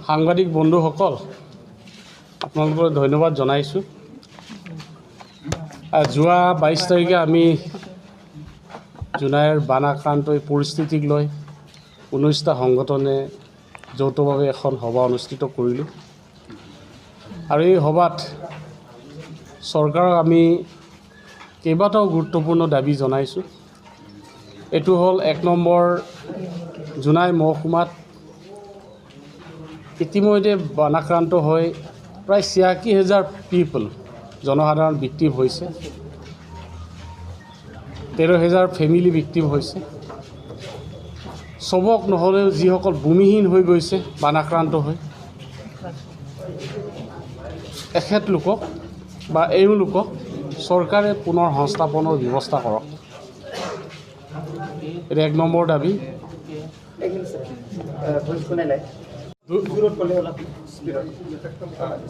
সাংবাদিক বন্ধুসকল, আপোনালোকক ধন্যবাদ জনাইছোঁ। যোৱা 22 তাৰিখে আমি জোনাইৰ বানাক্ৰান্ত পৰিস্থিতিক লৈ 19টা সংগঠনে যৌথভাৱে এখন সভা অনুষ্ঠিত কৰিলোঁ আৰু এই সভাত চৰকাৰক আমি কেইবাটাও গুৰুত্বপূৰ্ণ দাবী জনাইছোঁ। এইটো হ'ল 1 নম্বৰ, জোনাই মহকুমাত ইতিমধ্যে বানাক্ৰান্ত হৈ প্ৰায় 86,000 পিপল জনসাধাৰণ ভিক্টিম হৈছে, 13,000 ফেমিলি ভিক্টিম হৈছে। চবক নহ'লেও যিসকল ভূমিহীন হৈ গৈছে বানাক্ৰান্ত হৈ, এখেতলোকক বা এওঁলোকক চৰকাৰে পুনৰ সংস্থাপনৰ ব্যৱস্থা কৰক। এটা 1 নম্বৰ দাবী।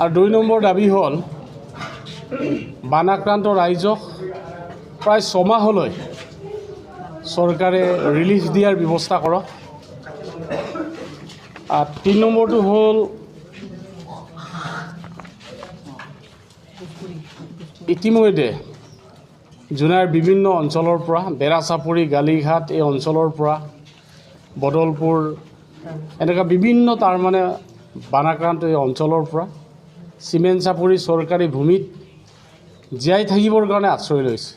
আৰু 2 নম্বৰ দাবী হ'ল বানাক্ৰান্ত ৰাইজক প্ৰায় 6 মাহলৈ চৰকাৰে ৰিলিফ দিয়াৰ ব্যৱস্থা কৰক। 3 নম্বৰটো হ'ল ইতিমধ্যে জোনাইৰ বিভিন্ন অঞ্চলৰ পৰা, বেৰাচাপৰি, গালিঘাট এই অঞ্চলৰ পৰা, বদলপুৰ, এনেকুৱা বিভিন্ন তাৰমানে বানাক্ৰান্ত এই অঞ্চলৰ পৰা চিমেণ্ট চাপৰি চৰকাৰী ভূমিত জীয়াই থাকিবৰ কাৰণে আশ্ৰয় লৈছে।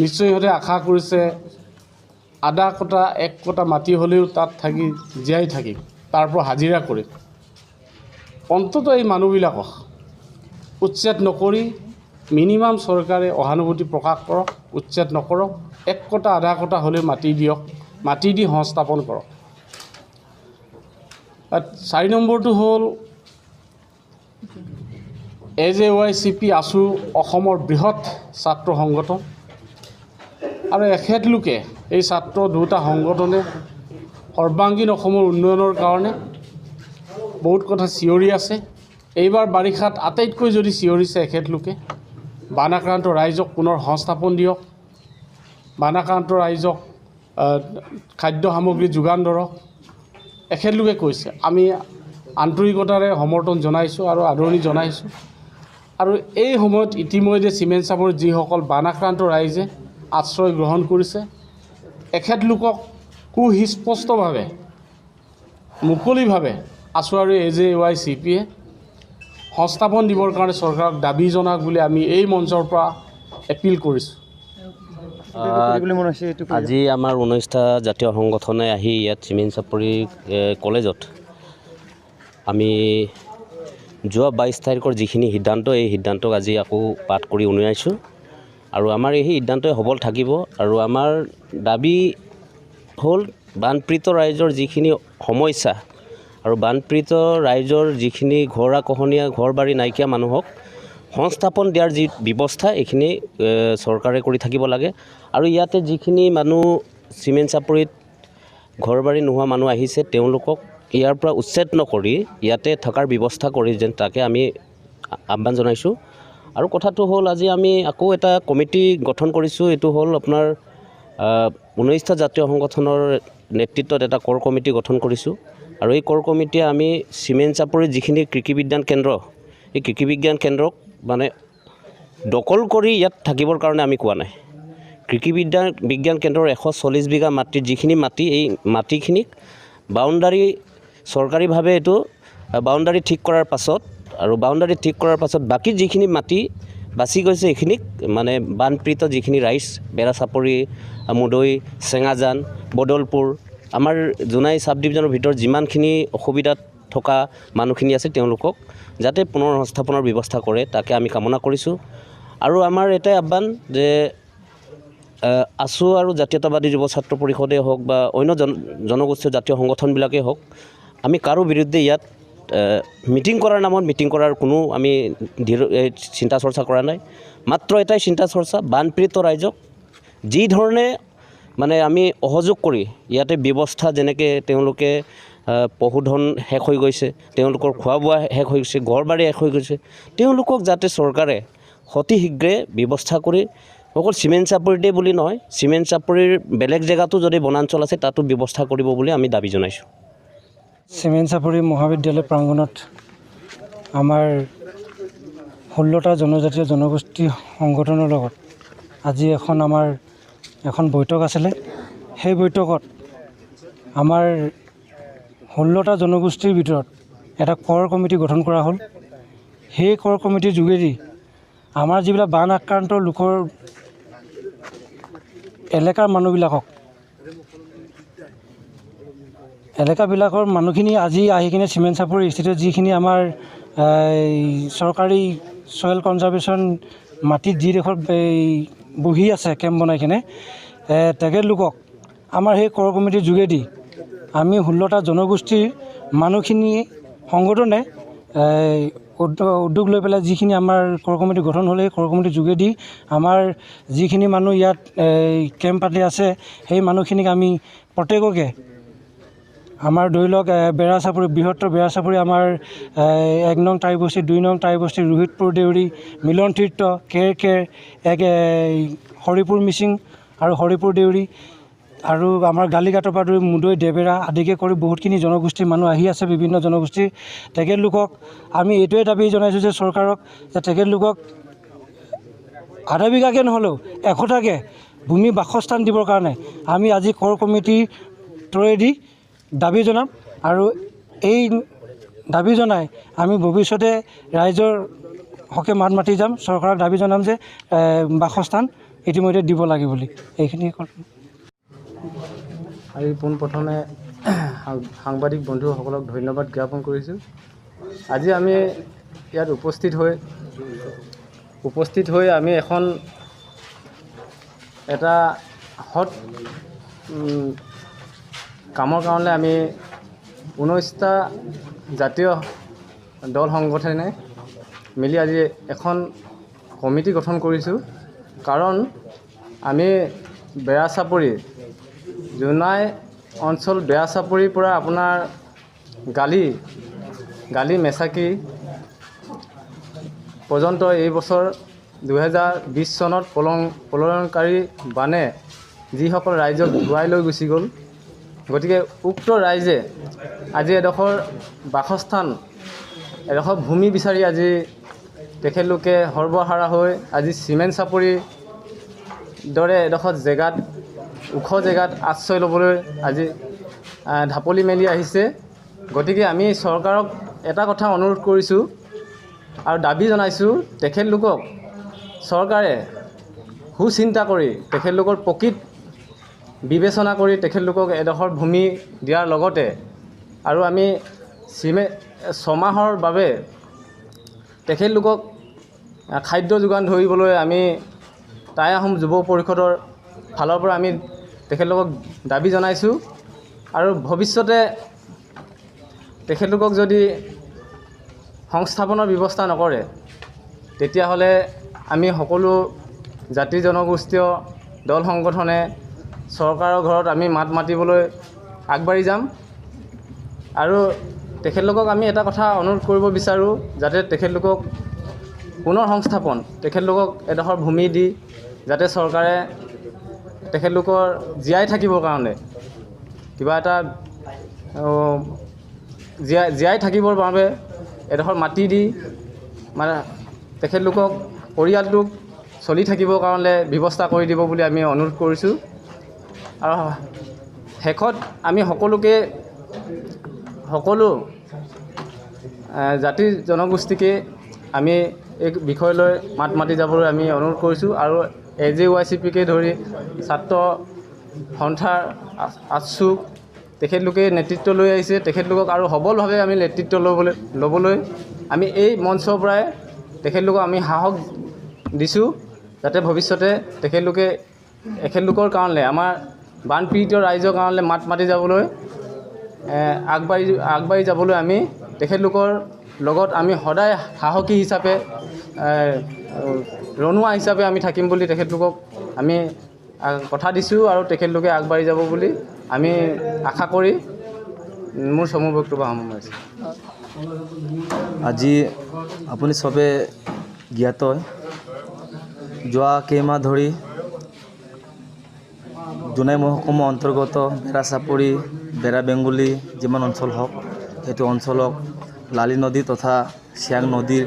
নিশ্চয় সিহঁতে আশা কৰিছে আধা কটা 1 কটা মাটি হ'লেও তাত থাকি জীয়াই থাকিম, তাৰ পৰা হাজিৰা কৰিম। অন্ততঃ এই মানুহবিলাকক উচ্ছেদ নকৰি মিনিমাম চৰকাৰে সহানুভূতি প্ৰকাশ কৰক, উচ্ছেদ নকৰক, 1 কটা আধা কটা হ'লেও মাটি দিয়ক, মাটি দি সংস্থাপন কৰক। 4 নম্বৰটো হ'ল AJYCP আছু অসমৰ বৃহৎ ছাত্ৰ সংগঠন আৰু এখেতলোকে এই ছাত্ৰ দুটা সংগঠনে সৰ্বাংগীন অসমৰ উন্নয়নৰ কাৰণে বহুত কথা চিঞৰি আছে। এইবাৰ বাৰিষাত আটাইতকৈ যদি চিঞৰিছে এখেতলোকে বানাক্ৰান্ত ৰাইজক পুনৰ সংস্থাপন দিয়ক, বানাক্ৰান্ত ৰাইজক খাদ্য সামগ্ৰী যোগান ধৰক। এখেতলোকে কৈছে, আমি আন্তৰিকতাৰে সমৰ্থন জনাইছোঁ আৰু আদৰণি জনাইছোঁ। আৰু এই সময়ত ইতিমধ্যে চিমেণ্ট চাপৰিত যিসকল বানাক্ৰান্ত ৰাইজে আশ্ৰয় গ্ৰহণ কৰিছে, এখেতলোকক সুস্পষ্টভাৱে মুকলিভাৱে আছু আৰু AJYCPয়ে সংস্থাপন দিবৰ কাৰণে চৰকাৰক দাবী জনাওক বুলি আমি এই মঞ্চৰ পৰা এপিল কৰিছোঁ। আজি আমাৰ 19টা জাতীয় সংগঠনে আহি ইয়াত চিমেণ্ট চাপৰি কলেজত আমি যোৱা 22 তাৰিখৰ যিখিনি সিদ্ধান্ত, এই সিদ্ধান্তক আজি আকৌ পাঠ কৰি উলিয়াইছোঁ আৰু আমাৰ এই সিদ্ধান্তই সবল থাকিব। আৰু আমাৰ দাবী হ'ল বানপীড়িত ৰাইজৰ যিখিনি সমস্যা আৰু বানপীড়িত ৰাইজৰ যিখিনি গৰাখহনীয়া ঘৰ বাৰী নাইকিয়া মানুহক সংস্থাপন দিয়াৰ যি ব্যৱস্থা, এইখিনি চৰকাৰে কৰি থাকিব লাগে। আৰু ইয়াতে যিখিনি মানুহ চিমেণ্ট চাপৰিত ঘৰ বাৰী নোহোৱা মানুহ আহিছে, তেওঁলোকক ইয়াৰ পৰা উচ্ছেদ নকৰি ইয়াতে থকাৰ ব্যৱস্থা কৰি যেন তাকে আমি আহ্বান জনাইছোঁ। আৰু কথাটো হ'ল আজি আমি আকৌ এটা কমিটি গঠন কৰিছোঁ। এইটো হ'ল আপোনাৰ 19টা জাতীয় সংগঠনৰ নেতৃত্বত এটা ক'ৰ কমিটি গঠন কৰিছোঁ। আৰু এই ক'ৰ কমিটিয়ে আমি চিমেণ্ট চাপৰিত যিখিনি কৃষি বিজ্ঞান কেন্দ্ৰ, এই কৃষি বিজ্ঞান কেন্দ্ৰক মানে দখল কৰি ইয়াত থাকিবৰ কাৰণে আমি কোৱা নাই। কৃষি বিজ্ঞান কেন্দ্ৰৰ 140 বিঘা মাটিৰ যিখিনি মাটি, এই মাটিখিনিক বাউণ্ডাৰী চৰকাৰীভাৱে এইটো বাউণ্ডাৰী ঠিক কৰাৰ পাছত, আৰু বাউণ্ডাৰী ঠিক কৰাৰ পাছত বাকী যিখিনি মাটি বাচি গৈছে এইখিনিক মানে বানপীড়িত যিখিনি ৰাইজ, বেৰাচাপৰি, মুদৈ, চেঙাজান, বদলপুৰ, আমাৰ জোনাই চাব ডিভিজনৰ ভিতৰত যিমানখিনি অসুবিধাত থকা মানুহখিনি আছে তেওঁলোকক যাতে পুনৰ সংস্থাপনৰ ব্যৱস্থা কৰে, তাকে আমি কামনা কৰিছোঁ। আৰু আমাৰ এটাই আহ্বান যে আছু আৰু জাতীয়তাবাদী যুৱ ছাত্ৰ পৰিষদেই হওক বা অন্য জনগোষ্ঠীয় জাতীয় সংগঠনবিলাকেই হওক, আমি কাৰো বিৰুদ্ধে ইয়াত মিটিং কৰাৰ নামত মিটিং কৰাৰ কোনো আমি চিন্তা চৰ্চা কৰা নাই। মাত্ৰ এটাই চিন্তা চৰ্চা, বানপীড়িত ৰাইজক যি ধৰণে মানে আমি সহযোগ কৰি ইয়াতে ব্যৱস্থা, যেনেকৈ তেওঁলোকে পশুধন শেষ হৈ গৈছে, তেওঁলোকৰ খোৱা বোৱা শেষ হৈ গৈছে, ঘৰ বাৰী শেষ হৈ গৈছে, তেওঁলোকক যাতে চৰকাৰে অতি শীঘ্ৰে ব্যৱস্থা কৰি অকল চিমেণ্ট চাপৰিতে বুলি নহয়, চিমেণ্ট চাপৰিৰ বেলেগ জেগাতো যদি বনাঞ্চল আছে তাতো ব্যৱস্থা কৰিব বুলি আমি দাবী জনাইছোঁ। চিমেণ্ট চাপৰি মহাবিদ্যালয় প্ৰাংগণত আমাৰ 16টা জনজাতীয় জনগোষ্ঠী সংগঠনৰ লগত আজি আমাৰ এখন বৈঠক আছিলে। সেই বৈঠকত আমাৰ 16টা জনগোষ্ঠীৰ ভিতৰত এটা কৰ কমিটি গঠন কৰা হ'ল। সেই কৰ কমিটিৰ যোগেদি আমাৰ যিবিলাক বান আক্ৰান্ত লোকৰ এলেকাৰ এলেকাবিলাকৰ মানুহখিনি আজি আহি কিনে চিমেণ্ট চাপৰি স্থিতিত যিখিনি আমাৰ চৰকাৰী ছয়েল কনজাৰ্ভেশ্যন মাটিত যিডোখৰ বহি আছে কেম্প বনাই কিনে তেখেতলোকক আমাৰ সেই কৰ কমিটিৰ যোগেদি আমি 16টা জনগোষ্ঠীৰ মানুহখিনি সংগঠনে উদ্যোগ লৈ পেলাই যিখিনি আমাৰ কৰ কমিটি গঠন হ'লে সেই কৰ কমিটিৰ যোগেদি আমাৰ যিখিনি মানুহ ইয়াত কেম্প পাতি আছে সেই মানুহখিনিক আমি প্ৰত্যেককে আমাৰ ধৰি লওক বেৰাচাপৰি বৃহত্তৰ বেৰাচাপৰি আমাৰ 1 নং টাইবস্তি 2 নং টাইবস্তি ৰোহিতপুৰ দেউৰী মিলন তীৰ্থ কেৰ হৰিপুৰ মিচিং আৰু হৰিপুৰ দেউৰী আৰু আমাৰ গালিঘাটৰ পৰা ধৰি মুদৈ দেবেৰা আদিকে কৰি বহুতখিনি জনগোষ্ঠীৰ মানুহ আহি আছে। বিভিন্ন জনগোষ্ঠীৰ তেখেতলোকক আমি এইটোৱে দাবী জনাইছোঁ যে চৰকাৰক যে তেখেতলোকক আধা বিঘাকৈ নহ'লেও 100টাকৈ ভূমি বাসস্থান দিবৰ কাৰণে আমি আজি কৰ কমিটিৰ থ্ৰুৱেদি দাবী জনাম। আৰু এই দাবী জনাই আমি ভৱিষ্যতে ৰাইজৰ হকে মাত মাতি যাম। চৰকাৰক দাবী জনাম যে বাসস্থান ইতিমধ্যে দিব লাগে বুলি। এইখিনি আমি পোনপ্ৰথমে সাংবাদিক বন্ধুসকলক ধন্যবাদ জ্ঞাপন কৰিছোঁ। আজি আমি ইয়াত উপস্থিত হৈ আমি এটা হট কামৰ কাৰণে আমি 19টা জাতীয় দল সংগঠনে মিলি আজি এখন কমিটি গঠন কৰিছোঁ। কাৰণ আমি বেৰাচাপৰি জোনাই অঞ্চল বেৰাচাপৰিৰ পৰা আপোনাৰ গালি মেচাকি পৰ্যন্ত এই বছৰ 2020 চনত প্ৰলয়ংকাৰী বানে যিসকল ৰাইজক ধুৱাই লৈ গুচি গ'ল, গতিকে উক্ত ৰাইজে আজি এডোখৰ বাসস্থান এডোখৰ ভূমি বিচাৰি আজি তেখেতলোকে সৰ্বহাৰা হৈ আজি চিমেণ্ট চাপৰিৰ দৰে এডোখৰ জেগাত ওখ জেগাত আশ্ৰয় ল'বলৈ আজি ঢাপলি মেলি আহিছে। গতিকে আমি চৰকাৰক এটা কথা অনুৰোধ কৰিছোঁ আৰু দাবী জনাইছোঁ, তেখেতলোকক চৰকাৰে সুচিন্তা কৰি তেখেতলোকৰ প্ৰকৃত বিবেচনা কৰি তেখেতলোকক এডোখৰ ভূমি দিয়াৰ লগতে আৰু আমি 6 মাহৰ বাবে তেখেতলোকক খাদ্য যোগান ধৰিবলৈ আমি টাই আহোম যুৱ পৰিষদৰ ফালৰ পৰা আমি তেখেতলোকক দাবী জনাইছোঁ। আৰু ভৱিষ্যতে তেখেতলোকক যদি সংস্থাপনৰ ব্যৱস্থা নকৰে তেতিয়াহ'লে আমি সকলো জাতি জনগোষ্ঠীয় দল সংগঠনে চৰকাৰৰ ঘৰত আমি মাত মাতিবলৈ আগবাঢ়ি যাম। আৰু তেখেতলোকক আমি এটা কথা অনুৰোধ কৰিব বিচাৰোঁ, যাতে তেখেতলোকক পুনৰ সংস্থাপন তেখেতলোকক এডোখৰ ভূমি দি যাতে চৰকাৰে তেখেতলোকৰ জীয়াই থাকিবৰ কাৰণে কিবা এটা জীয়াই থাকিবৰ বাবে এডোখৰ মাটি দি মানে তেখেতলোকক পৰিয়ালটোক চলি থাকিবৰ কাৰণে ব্যৱস্থা কৰি দিব বুলি আমি অনুৰোধ কৰিছোঁ। আৰু শেষত আমি সকলো জাতি জনগোষ্ঠীকে আমি এই বিষয়লৈ মাত মাতি যাবলৈ আমি অনুৰোধ কৰিছোঁ। আৰু AJYCPকে ধৰি ছাত্ৰ সন্থাৰ আছু তেখেতলোকে নেতৃত্ব লৈ আহিছে। তেখেতলোকক আৰু সবলভাৱে আমি নেতৃত্ব ল'বলৈ আমি এই মঞ্চৰ পৰাই তেখেতলোকক আমি সাহস দিছোঁ, যাতে ভৱিষ্যতে তেখেতলোকৰ কাৰণে আমাৰ বানপীড়িত ৰাইজৰ কাৰণে মাত মাতি যাবলৈ আগবাঢ়ি যাবলৈ আমি তেখেতলোকৰ লগত আমি সদায় সাহসী হিচাপে ৰণুৱা হিচাপে আমি থাকিম বুলি তেখেতলোকক আমি কথা দিছোঁ। আৰু তেখেতলোকে আগবাঢ়ি যাব বুলি আমি আশা কৰি মোৰ চমু বক্তব্য সামৰিছোঁ। আজি আপুনি চবে জ্ঞাত যোৱা কেইমাহ ধৰি জোনাই মহকুমা অন্তৰ্গত বেৰা চাপৰি বেৰা বেংগুলি যিমান অঞ্চল হওক সেইটো অঞ্চলক লালি নদী তথা চিয়াং নদীৰ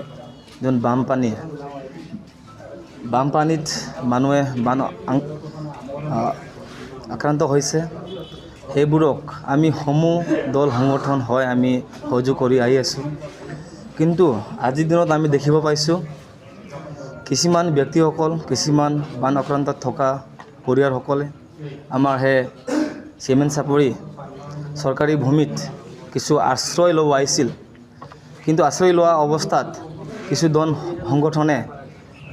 যোন বানপানীত মানুহে আক্ৰান্ত হৈছে সেইবোৰক আমি সমূহ দল সংগঠন হয় আমি সহযোগ কৰি আহি আছোঁ। কিন্তু আজিৰ দিনত আমি দেখিব পাইছোঁ কিছুমান ব্যক্তিসকল কিছুমান বান আক্ৰান্তত থকা পৰিয়ালসকলে আমাৰ চিমেণ্ট চাপৰি চৰকাৰী ভূমিত কিছু আশ্ৰয় ল'ব আহিছিল। কিন্তু আশ্ৰয় লোৱা অৱস্থাত কিছু দল সংগঠনে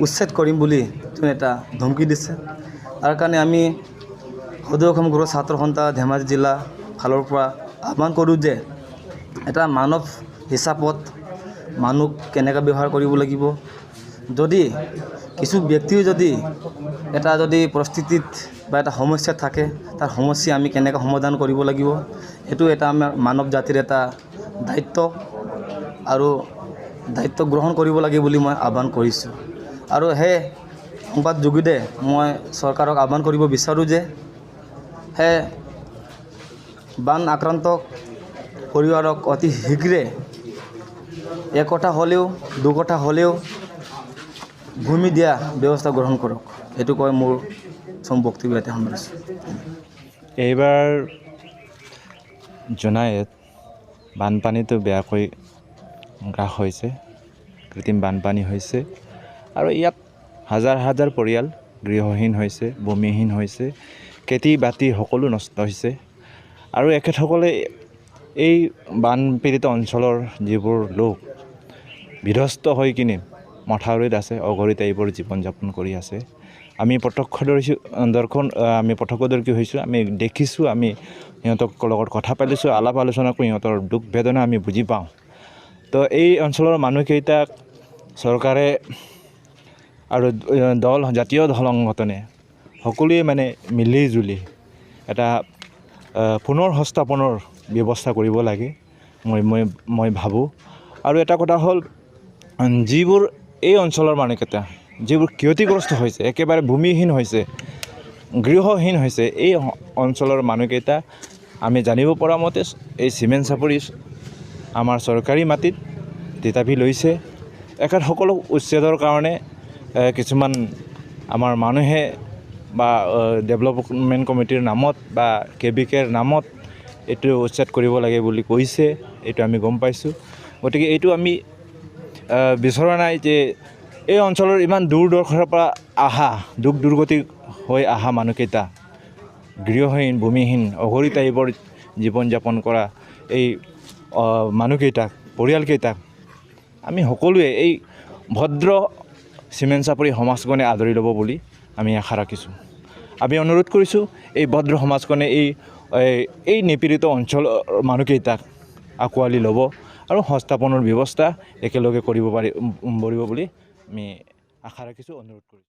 উচ্ছেদ কৰিম বুলি এটা ধমকি দিছে। তাৰ কাৰণে আমি সদৌ অসম গণ ছাত্ৰ সন্থা ধেমাজি জিলা ফালৰ পৰা আহ্বান কৰোঁ যে এটা মানৱ হিচাপত মানুহ কেনেকৈ ব্যৱহাৰ কৰিব লাগিব। যদি কিছু ব্যক্তিও যদি পৰিস্থিতিত বা এটা সমস্যাত থাকে তাৰ সমস্যা আমি কেনেকৈ সমাধান কৰিব লাগিব সেইটো এটা আমাৰ মানৱ জাতিৰ এটা দায়িত্ব আৰু দায়িত্ব গ্ৰহণ কৰিব লাগে বুলি মই আহ্বান কৰিছোঁ। আৰু সংবাদ যোগেদি মই চৰকাৰক আহ্বান কৰিব বিচাৰোঁ যে বান আক্ৰান্ত পৰিবাৰক অতি শীঘ্ৰে একঠা হ'লেও দুকঠা হ'লেও ভূমি দিয়া ব্যৱস্থা গ্ৰহণ কৰক। এইটো কৈ মোৰ বক্তব্য ইয়াতে সামৰিছোঁ। এইবাৰ জোনাইত বানপানীটো বেয়াকৈ গ্ৰাস হৈছে, কৃত্ৰিম বানপানী হৈছে আৰু ইয়াত হাজাৰ হাজাৰ পৰিয়াল গৃহহীন হৈছে, ভূমিহীন হৈছে, খেতি বাতি সকলো নষ্ট হৈছে। আৰু এখেতসকলে এই বানপীড়িত অঞ্চলৰ যিবোৰ লোক বিধ্বস্ত হৈ কিনে মথাউৰিত আছে, অঘৰীত এইবোৰ জীৱন যাপন কৰি আছে। আমি প্ৰত্যক্ষদৰ্শী হৈছোঁ, আমি দেখিছোঁ, আমি সিহঁতক লগত কথা পাতিছোঁ, আলাপ আলোচনা কৰি সিহঁতৰ দুখ বেদনা আমি বুজি পাওঁ। তো এই অঞ্চলৰ মানুহকেইটাক চৰকাৰে আৰু জাতীয় দল সংগঠনে সকলোৱে মানে মিলি জুলি এটা পুনৰ সংস্থাপনৰ ব্যৱস্থা কৰিব লাগে মই ভাবোঁ। আৰু এটা কথা হ'ল যিবোৰ এই অঞ্চলৰ মানুহকেইটা যিবোৰ ক্ষতিগ্ৰস্ত হৈছে, একেবাৰে ভূমিহীন হৈছে, গৃহহীন হৈছে, এই অঞ্চলৰ মানুহকেইটা আমি জানিব পৰা মতে এই চিমেণ্ট চাপৰি আমাৰ চৰকাৰী মাটিত থিতাপি লৈছে। এখেতসকলক উচ্ছেদৰ কাৰণে কিছুমান আমাৰ মানুহে বা ডেভেলপমেণ্ট কমিটিৰ নামত বা KBKৰ নামত এইটো উচ্ছেদ কৰিব লাগে বুলি কৈছে, এইটো আমি গম পাইছোঁ। গতিকে এইটো আমি বিচৰা নাই যে এই অঞ্চলৰ ইমান দূৰ দৰ্শনৰ পৰা দুখ দুৰ্গতি হৈ অহা মানুহকেইটা গৃহহীন, ভূমিহীন, অঘৰী টাইপৰ জীৱন যাপন কৰা এই মানুহকেইটাক, পৰিয়ালকেইটাক আমি সকলোৱে এই ভদ্ৰ চিমেণ্ট চাপৰি সমাজখনে আদৰি ল'ব বুলি আমি আশা ৰাখিছোঁ। আমি অনুৰোধ কৰিছোঁ এই ভদ্ৰ সমাজখনে এই নিপীড়িত অঞ্চলৰ মানুহকেইটাক আঁকোৱালি ল'ব আৰু সংস্থাপনৰ ব্যৱস্থা একেলগে কৰিব পাৰিব বুলি আমি আশা ৰাখিছোঁ, অনুৰোধ কৰিছোঁ।